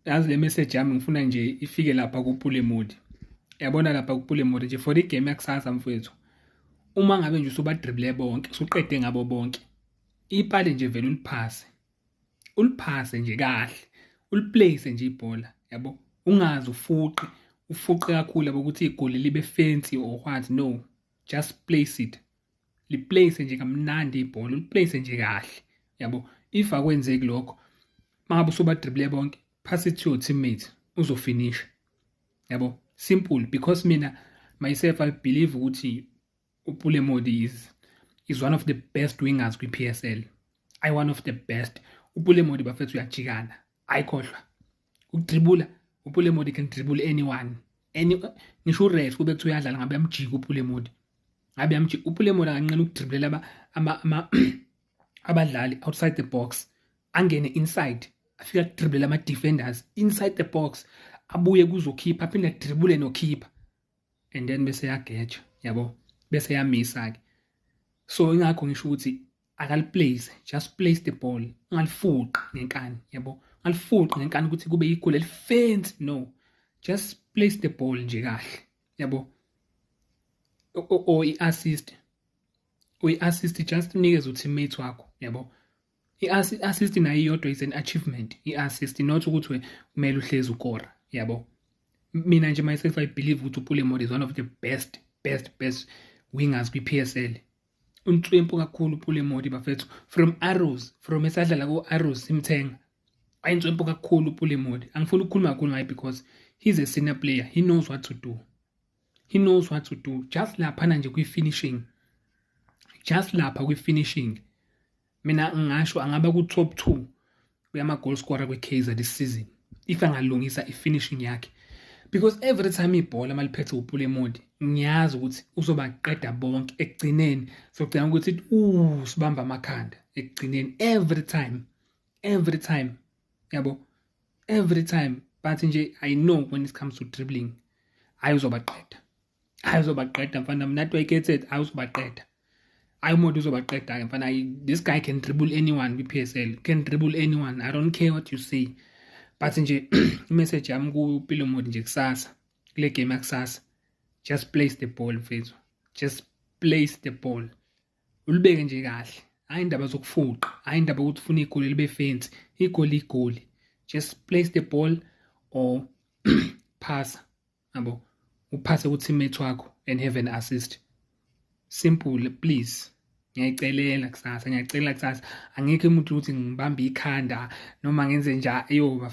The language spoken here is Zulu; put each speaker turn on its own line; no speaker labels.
yazi le message yami ngifuna nje ifike lapha kuPule Mode. Yabona lapha kuPule Mode nje for igame yakusasa mfowethu. Uma ngabe nje usubadribble bonke, usuqede ngabo bonke. Ipali nje vele uliphase. Uliphase nje kahle. Uliplace nje ibhola, yabo. Ungazi ufuqe kakhulu yabo ukuthi igoli libe fancy or what, no. Just place it. Liplace nje kamnandi ibhola, uliplace nje kahle. Yabo, if akwenzeki lokho, mangabe usubadribble bonke, pass it to your teammate uzofinish. Yabo, simple because mina myself I believe ukuthi uPule Mode is one of the best wingers kwi-PSL. One of the best. uPule Mode bafethu uyajikana. Ayikhohlwa. Ukudribula, uPule Mode can dribble anyone. Ngisho uRef kube kuthiwa uyadlala ngabe yamjika uPule Mode. Ngabe yamjika uPule Mode akanqena ukudriblela abadlali outside the box. Angene inside. Afika dribble ama defenders inside the box. Abuye kuzokhipha aphinde dribble nokhipha. And then bese yageja, yabo. Bese yamisa ke. So ingakho ngisho ukuthi akaliplace, just place the ball. Ungalifuqi ngenkani, yabo. Ungalifuqi ngenkani ukuthi kube igoli elifancy, no. Just place the ball nje kahle, yabo. O i-assist. Uyi-assist just unikeze uteammate wakho, yabo. I-assist nayo iyodwa is an achievement. I-assist not ukuthi kumele uhlezi ukora, yabo. Mina nje myself I believe ukuthi uPule Mode is one of the best wingers kwi-PSL. Untswempu kakhulu uPule Mode bafethu from esadlala ku-Arrows simthenga. Ayintswempu kakhulu uPule Mode. Angifuni ukukhuluma kakhulu ngaye because he's a senior player. He knows what to do. Just laphana nje kwi-finishing. Mina ngisho angaba ku-top 2 kuyama goal scorer kwe-Kaizer this season if angalungisa i-finishing yakhe. Because every time ibhola maliphethe uPule Mode ngiyazi ukuthi uzobaqeda bonke ekugcineni. Sogcina ukuthi sibamba amakhanda ekugcineni every time. Yabo, every time. But nje I know when it comes to dribbling ayuzobaqeda mfana mina not weighted ayuzobaqeda. Mode uzobaqeda ke mfana. This guy can dribble anyone kwi-PSL. Can dribble anyone. I don't care what you say. But nje message yami kuPule Mode nje kusasa kule game yakusasa, just place the ball mfethu. Just place the ball. Ulibeke nje kahle. Hayi indaba zokufuqa, hayi indaba ukuthi ufuna igoli libe fancy. Igoli. Just place the ball or pass. Yabo. Uphase ku teammate wakho and have an assist. Simple, please. Ngiyacela kusasa. Angeke umuntu ukuthi ngibambe ikhanda noma ngenze njalo